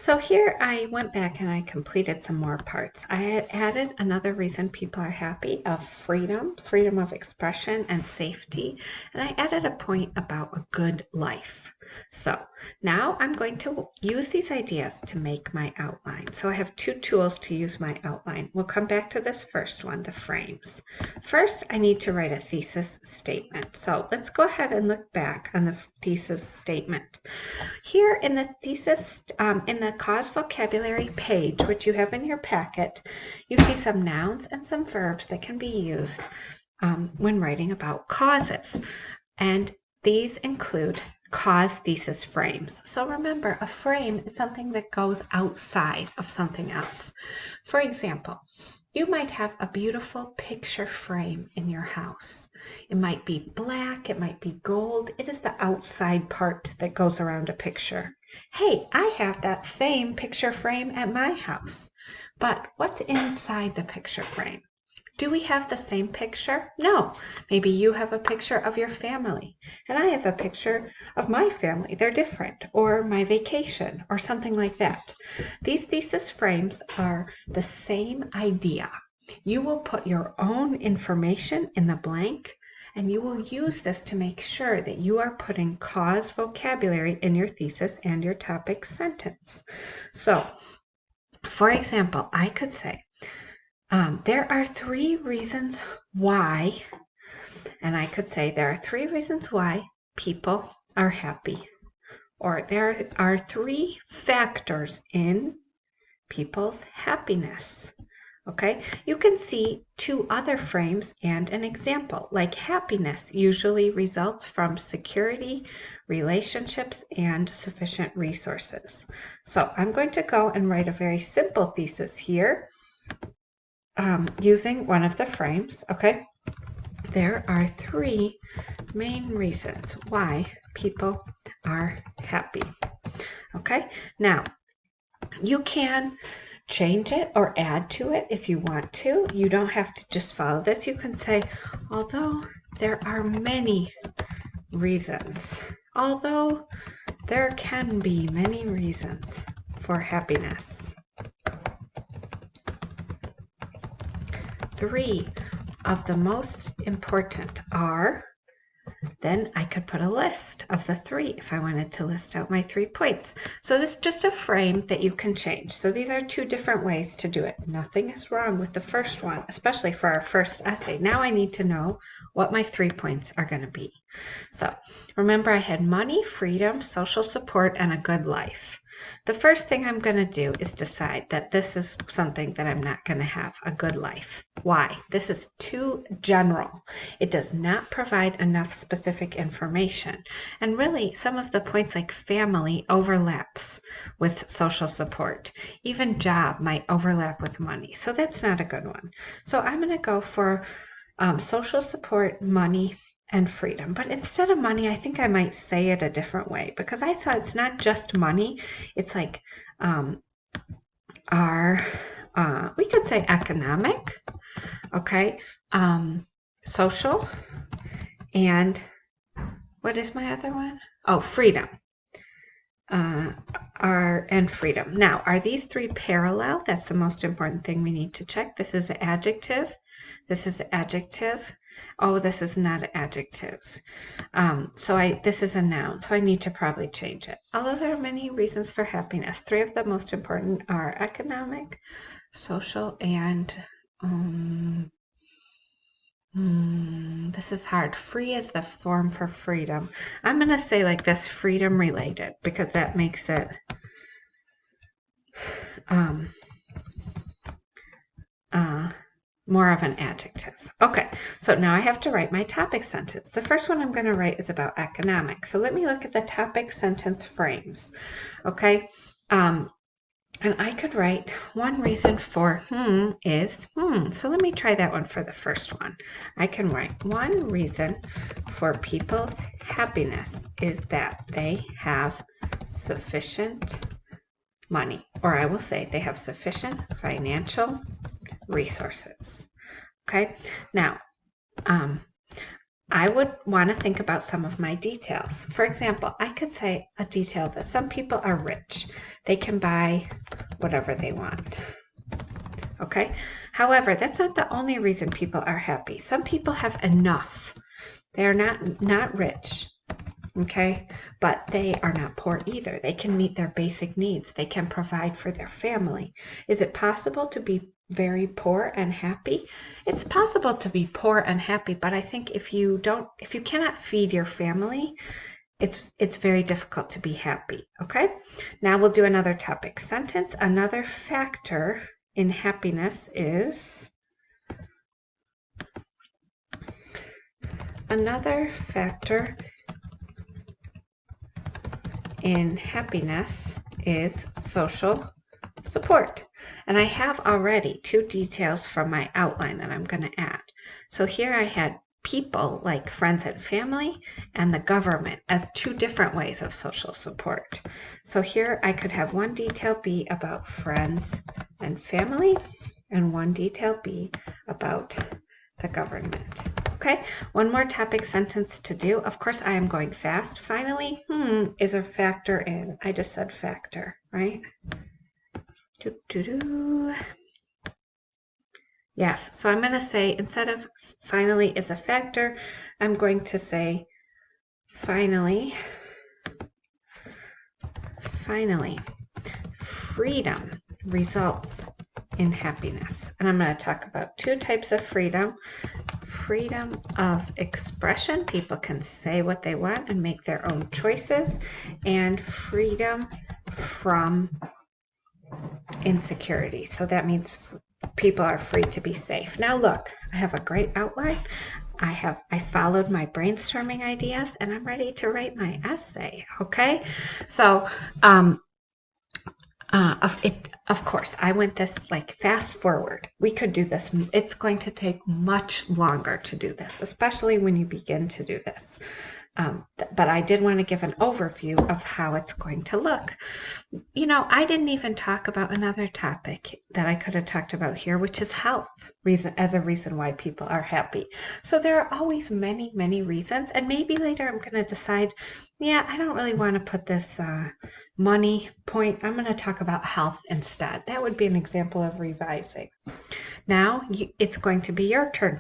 So here I went back and I completed some more parts. I had added another reason people are happy of freedom, freedom of expression and safety. And I added a point about a good life. So now I'm going to use these ideas to make my outline. So I have two tools to use my outline. We'll come back to this first one, the frames. First, I need to write a thesis statement. So let's go ahead and look back on the thesis statement. Here in the thesis, in the cause vocabulary page, which you have in your packet, you see some nouns and some verbs that can be used when writing about causes. And these include cause thesis frames. So remember, a frame is something that goes outside of something else. For example, you might have a beautiful picture frame in your house. It might be black, it might be gold. It is the outside part that goes around a picture. Hey, I have that same picture frame at my house. But what's inside the picture frame? Do we have the same picture? No. Maybe you have a picture of your family, and I have a picture of my family. They're different, or my vacation, or something like that. These thesis frames are the same idea. You will put your own information in the blank, and you will use this to make sure that you are putting cause vocabulary in your thesis and your topic sentence. So, for example, I could say, there are three reasons why, and I could say there are three reasons why people are happy, or there are three factors in people's happiness. Okay, you can see two other frames and an example, like happiness usually results from security, relationships, and sufficient resources. So I'm going to go and write a very simple thesis here. Using one of the frames, okay? There are three main reasons why people are happy, okay? Now, you can change it or add to it if you want to. You don't have to just follow this. You can say, although there are many reasons, although there can be many reasons for happiness, three of the most important are, then I could put a list of the three if I wanted to list out my 3 points. So this is just a frame that you can change. So these are two different ways to do it. Nothing is wrong with the first one, especially for our first essay. Now I need to know what my 3 points are going to be. So remember, I had money, freedom, social support, and a good life. The first thing I'm going to do is decide that this is something that I'm not going to have, a good life. Why? This is too general. It does not provide enough specific information. And really, some of the points like family overlaps with social support. Even job might overlap with money. So that's not a good one. So I'm going to go for social support, money, and freedom. But instead of money, I think I might say it a different way, because I thought it's not just money. It's like we could say economic, okay, social, and what is my other one? Oh, freedom. And freedom. Now, are these three parallel? That's the most important thing we need to check. This is an adjective. This is an adjective. Oh, this is not an adjective. This is a noun, so I need to probably change it. Although there are many reasons for happiness, 3 of the most important are economic, social, and this is hard. Free is the form for freedom. I'm going to say like this, freedom related, because that makes it more of an adjective. Okay, so now I have to write my topic sentence. The first one I'm going to write is about economic. So let me look at the topic sentence frames. Okay, and I could write one reason for is So let me try that one for the first one. I can write one reason for people's happiness is that they have sufficient money, or I will say they have sufficient financial resources. Okay, now I would want to think about some of my details. For example, I could say a detail that some people are rich. They can buy whatever they want. Okay? However, that's not the only reason people are happy. Some people have enough. They are not rich. Okay? But they are not poor either. They can meet their basic needs. They can provide for their family. Is it possible to be very poor and happy? It's possible to be poor and happy, but I think if you cannot feed your family, it's very difficult to be happy. Okay? Now we'll do another topic sentence. Another factor in happiness is social support. And I have already 2 details from my outline that I'm going to add. So here I had people like friends and family and the government as 2 different ways of social support. So here I could have one detail be about friends and family and one detail be about the government. Okay, one more topic sentence to do. Of course, I am going fast. Finally, is a factor in. I just said factor, right? Yes, so I'm going to say, instead of finally is a factor, I'm going to say finally, freedom results in happiness. And I'm going to talk about 2 types of freedom. Freedom of expression, people can say what they want and make their own choices, and freedom from insecurity. So that means people are free to be safe. Now look, I have a great outline. I followed my brainstorming ideas and I'm ready to write my essay. Okay, so of course, I went this like fast forward. We could do this. It's going to take much longer to do this, especially when you begin to do this. But I did want to give an overview of how it's going to look. You know, I didn't even talk about another topic that I could have talked about here, which is health, as a reason why people are happy. So there are always many, many reasons. And maybe later I'm going to decide, yeah, I don't really want to put this money point. I'm going to talk about health instead. That would be an example of revising. Now it's going to be your turn